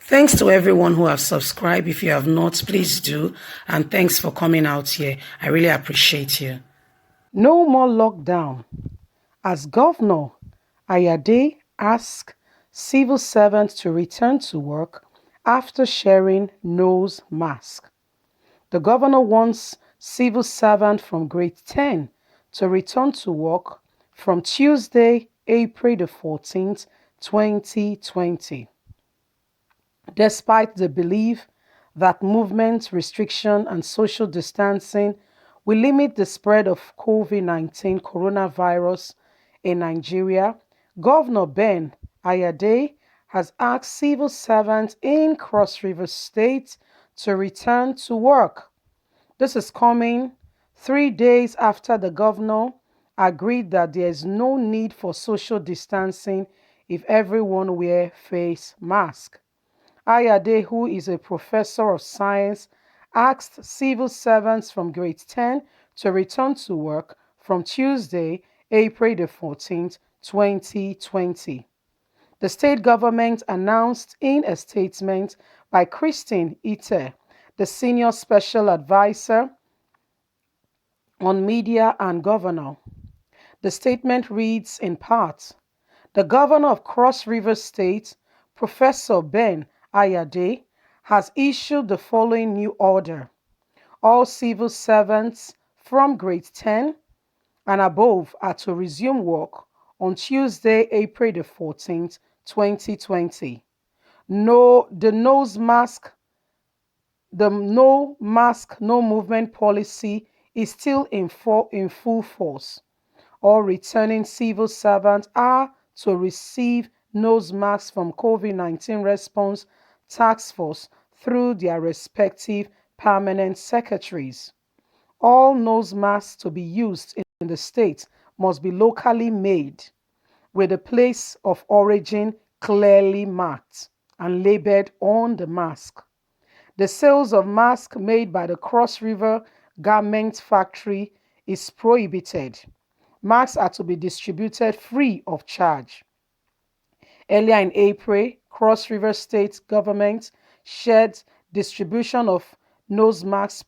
Thanks to everyone who have subscribed. If you have not, please do. And thanks for coming out here. I really appreciate you. No more lockdown. As Governor Ayade asked civil servants to return to work after sharing nose mask. The governor wants civil servants from grade 10 to return to work from Tuesday, April the 14th, 2020. Despite the belief that movement restriction and social distancing will limit the spread of COVID-19 coronavirus in Nigeria, Governor Ben Ayade has asked civil servants in Cross River State to return to work. This is coming 3 days after the governor agreed that there is no need for social distancing if everyone wear face mask. Ayade, who is a professor of science, asked civil servants from grade 10 to return to work from Tuesday, April the 14th, 2020. The state government announced in a statement by Christine Ite, the senior special advisor on media and governor. The statement reads in part, the governor of Cross River State, Professor Ben Ayade, has issued the following new order. All civil servants from grade 10 and above are to resume work on Tuesday, April the 14th, 2020. The no mask, no movement policy is still in full force. All returning civil servants are to receive nose masks from COVID-19 response task force through their respective permanent secretaries. All nose masks to be used in the state must be locally made, with the place of origin clearly marked and labeled on the mask. The sales of masks made by the Cross River Garment Factory is prohibited. Masks are to be distributed free of charge. Earlier in April, Cross River State government shared distribution of nose masks.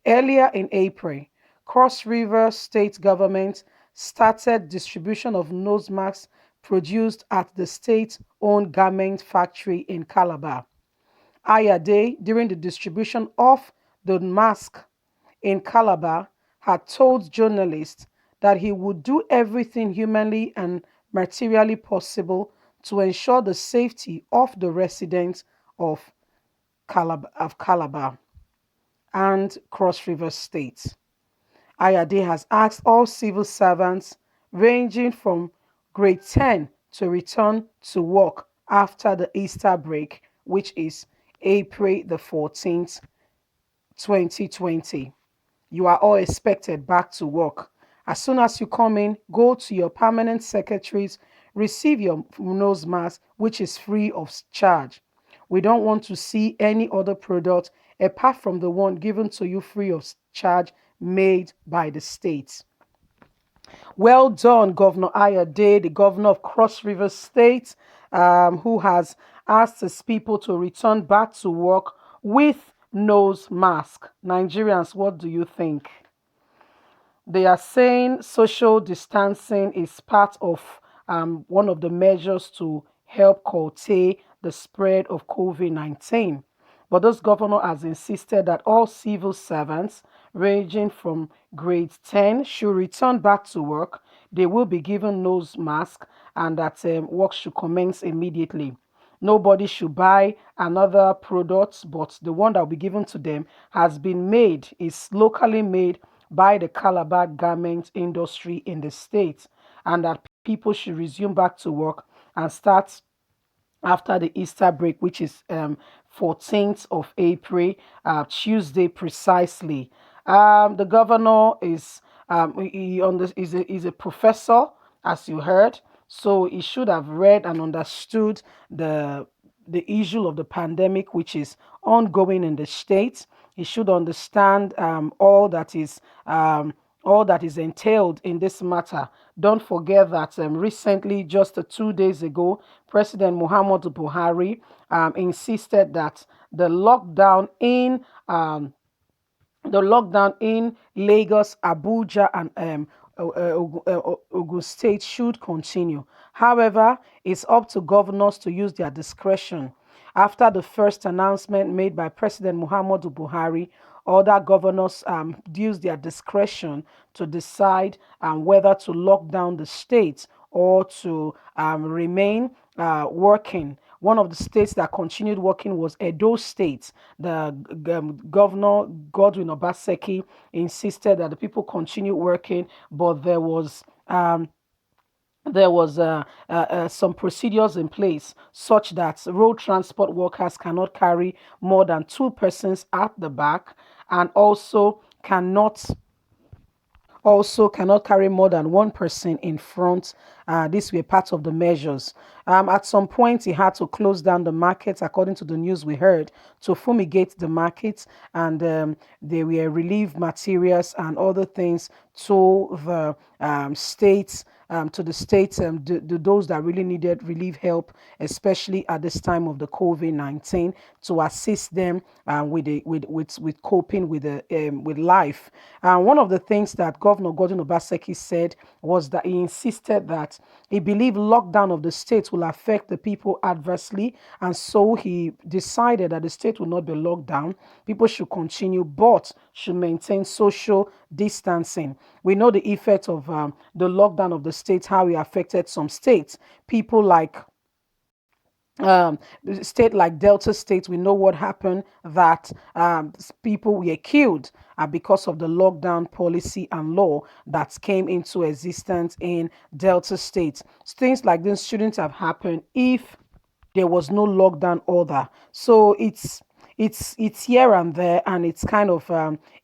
Earlier in April, Cross River State government started distribution of nose masks produced at the state-owned garment factory in Calabar. Ayade, during the distribution of the mask in Calabar, had told journalists that he would do everything humanly and materially possible to ensure the safety of the residents of Calabar and Cross River State. Ayade has asked all civil servants ranging from grade 10 to return to work after the Easter break, which is April the 14th, 2020. You are all expected back to work. As soon as you come in, go to your permanent secretaries, receive your nose mask, which is free of charge. We don't want to see any other product apart from the one given to you free of charge made by the state. Well done, Governor Ayade, the governor of Cross River State, who has asked his people to return back to work with nose mask. Nigerians, what do you think? They are saying social distancing is part of one of the measures to help curtail the spread of COVID-19. But this governor has insisted that all civil servants ranging from grade 10 should return back to work. They will be given nose mask and that work should commence immediately. Nobody should buy another product, but the one that will be given to them has been made, is locally made by the Calabar garment industry in the state, and that people should resume back to work and start after the Easter break, which is 14th of April, Tuesday precisely. The governor is is a professor, as you heard, so he should have read and understood the issue of the pandemic, which is ongoing in the state. He should understand all that is all that is entailed in this matter. Don't forget that recently, just 2 days ago, President Muhammadu Buhari insisted that the lockdown in Lagos, Abuja, and Ogun State should continue. However, it's up to governors to use their discretion. After the first announcement made by President Muhammadu Buhari, other governors used their discretion to decide whether to lock down the state or to remain working. One of the states that continued working was Edo State. The governor Godwin Obaseki insisted that the people continue working, but there was some procedures in place such that road transport workers cannot carry more than two persons at the back, and also cannot carry more than one person in front. These were part of the measures. At some point, he had to close down the markets, according to the news we heard, to fumigate the markets, and they were relief materials and other things to the states. Those that really needed relief help, especially at this time of the COVID-19, to assist them with coping with life. One of the things that Governor Gordon Obaseki said was that he insisted that he believed lockdown of the state will affect the people adversely, and so he decided that the state will not be locked down. People should continue, but should maintain social distancing. We know the effect of the lockdown of the state, how it affected some states. People like state like Delta State, we know what happened, that people were killed because of the lockdown policy and law that came into existence in Delta State. Things like this shouldn't have happened if there was no lockdown order. So it's here and there, and it's kind of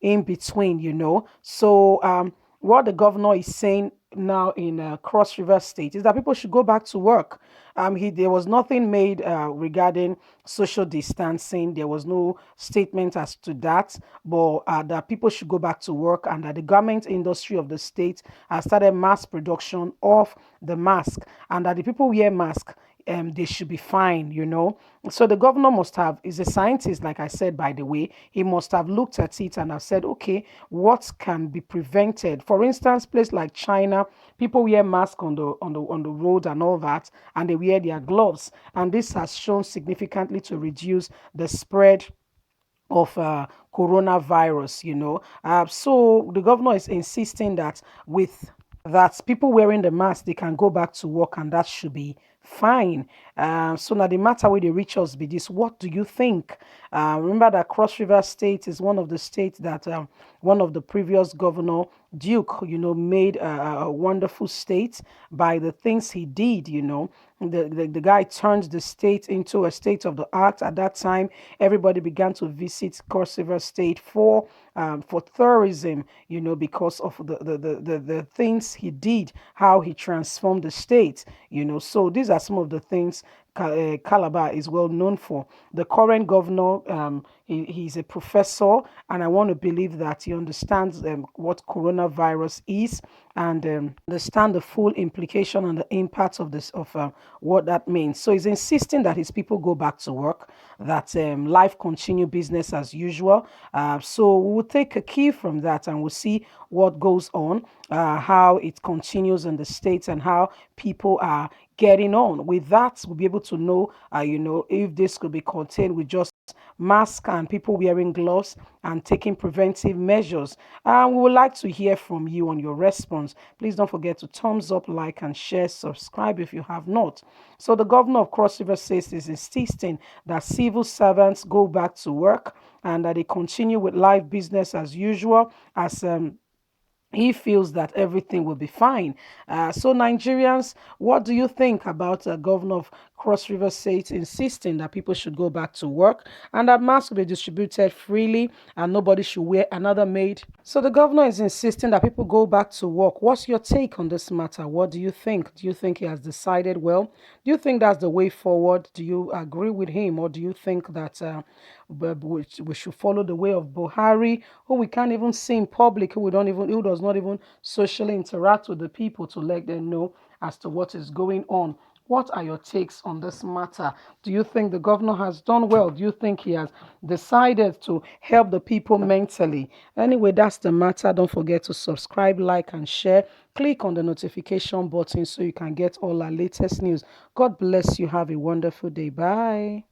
in between. So what the governor is saying now in Cross River State is that people should go back to work. There was nothing made regarding social distancing. There was no statement as to that, but that people should go back to work, and that the garment industry of the state has started mass production of the mask, and that the people wear mask, they should be fine. So the governor must have, is a scientist, like I said, by the way, he must have looked at it and have said, okay, what can be prevented? For instance, place like China, people wear masks on the road and all that, and they wear their gloves, and this has shown significantly to reduce the spread of coronavirus. So the governor is insisting that with that people wearing the mask, they can go back to work, and that should be fine. So now the matter with the reach us be this: what do you think? Remember that Cross River State is one of the states that one of the previous governor Duke, made a wonderful state by the things he did. The guy turned the state into a state of the art. At that time, everybody began to visit Cross River State for tourism, because of the things he did, how he transformed the state. So these are some of the things Calabar is well known for. The current governor, he's a professor, and I want to believe that he understands what coronavirus is, and understand the full implication and the impact of this, of what that means. So he's insisting that his people go back to work, that life continue business as usual. So we will take a key from that, and we'll see what goes on, how it continues in the states, and how people are getting on. With that, we'll be able to know, if this could be contained with just mask and people wearing gloves and taking preventive measures. We would like to hear from you on your response. Please don't forget to thumbs up, like, and share, subscribe if you have not. So the governor of Cross River State is insisting that civil servants go back to work, and that they continue with life business as usual, as he feels that everything will be fine. So Nigerians, what do you think about Governor of Cross River State insisting that people should go back to work and that masks will be distributed freely and nobody should wear another made. So the governor is insisting that people go back to work. What's your take on this matter? What do you think? Do you think he has decided well? Do you think that's the way forward? Do you agree with him, or do you think that we should follow the way of Buhari, who we can't even see in public, who does not even socially interact with the people to let them know as to what is going on? What are your takes on this matter? Do you think the governor has done well? Do you think he has decided to help the people mentally? Anyway, that's the matter. Don't forget to subscribe, like, and share. Click on the notification button so you can get all our latest news. God bless you. Have a wonderful day. Bye.